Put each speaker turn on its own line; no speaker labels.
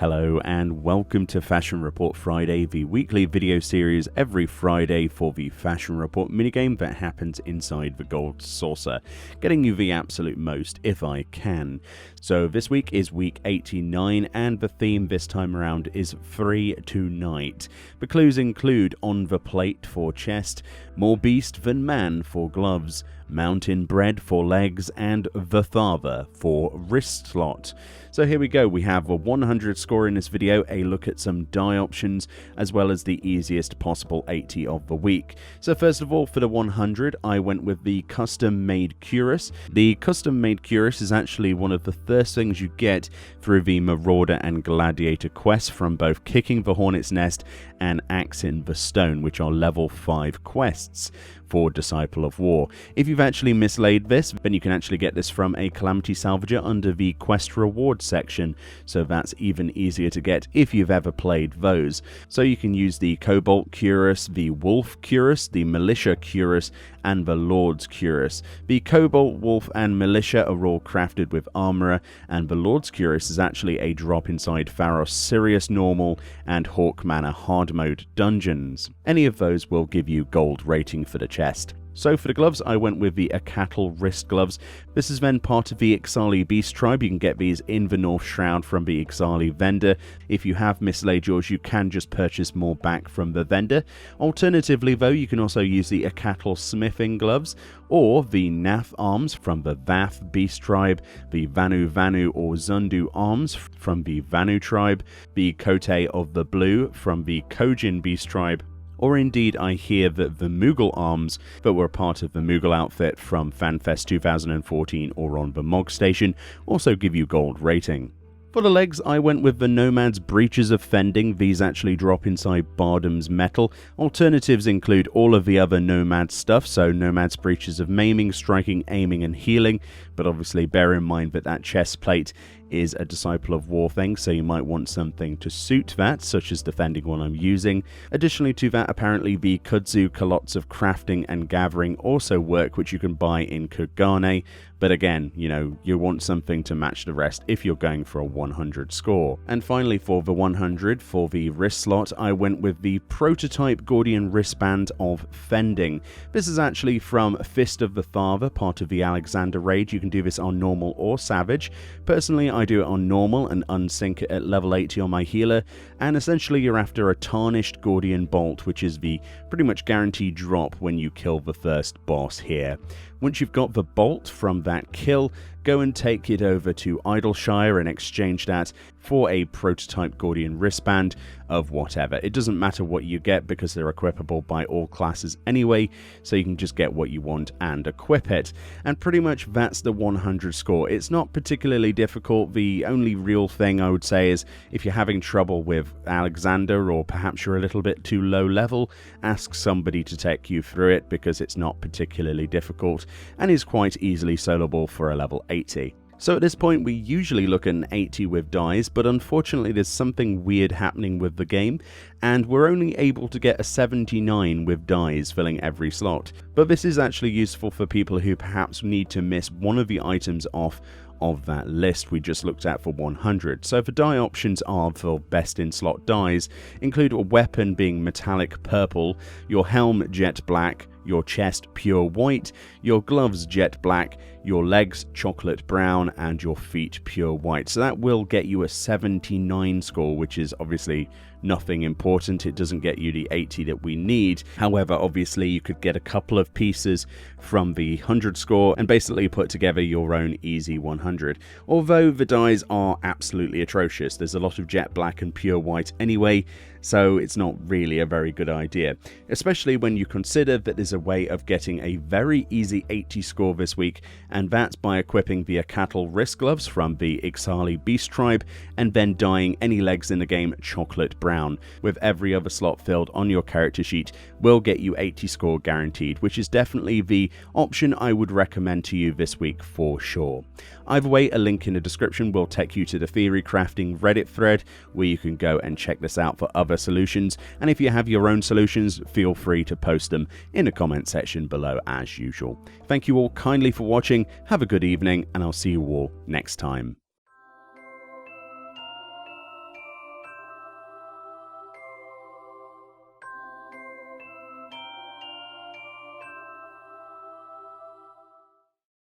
Hello and welcome to Fashion Report Friday, the weekly video series every Friday for the Fashion Report minigame that happens inside the Gold Saucer, getting you the absolute most if I can. So this week is week 89 and the theme this time around is Free Tonight. The clues include on the plate for chest, more beast than man for gloves, mountain bread for legs, and the father for wrist slot. So here we go, we have a 100 score in this video, a look at some die options, as well as the easiest possible 80 of the week. So first of all, for the 100, I went with the custom-made cuirass. The custom-made cuirass is actually one of the first things you get through the Marauder and Gladiator quests from both Kicking the Hornet's Nest and Axing the Stone, which are level 5 quests for Disciple of War. If you've actually mislaid this, then you can actually get this from a Calamity Salvager under the Quest Rewards section, so that's even easier to get if you've ever played those. So you can use the Cobalt Cuirass, the Wolf Cuirass, the Militia Cuirass, and the Lord's Cuirass. The Cobalt, Wolf, and Militia are all crafted with Armourer, and the Lord's Cuirass is actually a drop inside Pharos Sirius Normal and Hawk Manor Hard Mode dungeons. Any of those will give you gold rating for the chest. So for the gloves, I went with the Akatal wrist gloves. This is then part of the Ixali Beast tribe. You can get these in the North Shroud from the Ixali vendor. If you have mislaid yours, you can just purchase more back from the vendor. Alternatively though, you can also use the Akatal smithing gloves, or the Nath arms from the Vath Beast tribe, the Vanu Vanu or Zundu arms from the Vanu tribe, the Kote of the Blue from the Kojin Beast tribe, or indeed I hear that the Moogle arms that were part of the Moogle outfit from FanFest 2014 or on the Mog Station also give you gold rating. For the legs, I went with the Nomad's Breaches of Fending. These actually drop inside Bardam's Metal. Alternatives include all of the other Nomad stuff, so Nomad's Breaches of Maiming, Striking, Aiming, and Healing, but obviously bear in mind that that chest plate is a Disciple of War thing, so you might want something to suit that, such as the Fending one I'm using. Additionally to that, apparently the Kudzu Culottes of Crafting and Gathering also work, which you can buy in Kugane, but again, you want something to match the rest if you're going for a 100 score. And finally for the 100, for the wrist slot, I went with the Prototype Gordian Wristband of Fending. This is actually from Fist of the Father, part of the Alexander raid. You can do this on normal or savage. Personally, I do it on normal and unsync it at level 80 on my healer, and essentially you're after a tarnished Gordian bolt, which is the pretty much guaranteed drop when you kill the first boss here. Once you've got the bolt from that kill, go and take it over to Idleshire and exchange that for a Prototype Gordian Wristband of whatever. It doesn't matter what you get because they're equipable by all classes anyway, so you can just get what you want and equip it. And pretty much that's the 100 score. It's not particularly difficult. The only real thing I would say is if you're having trouble with Alexander, or perhaps you're a little bit too low level, ask somebody to take you through it because it's not particularly difficult and is quite easily soloable for a level 80. So at this point we usually look at an 80 with dies, but unfortunately there's something weird happening with the game, and we're only able to get a 79 with dies filling every slot. But this is actually useful for people who perhaps need to miss one of the items off of that list we just looked at for 100. So the die options are for best in slot dies include a weapon being metallic purple, your helm jet black, your chest pure white, your gloves jet black, your legs chocolate brown, and your feet pure white. So that will get you a 79 score, which is obviously nothing important. It doesn't get you the 80 that we need. However, obviously you could get a couple of pieces from the 100 score and basically put together your own easy 100. Although the dies are absolutely atrocious. There's a lot of jet black and pure white anyway, so it's not really a very good idea. Especially when you consider that there's a way of getting a very easy 80 score this week, and that's by equipping the Akatal wrist gloves from the Ixali Beast tribe and then dyeing any legs in the game chocolate brown, with every other slot filled on your character sheet will get you 80 score guaranteed, which is definitely the option I would recommend to you this week for sure. Either way, a link in the description will take you to the Theory Crafting Reddit thread where you can go and check this out for other solutions, and if you have your own solutions, feel free to post them in the comment section below as usual. Thank you all kindly for watching, have a good evening, and I'll see you all next time.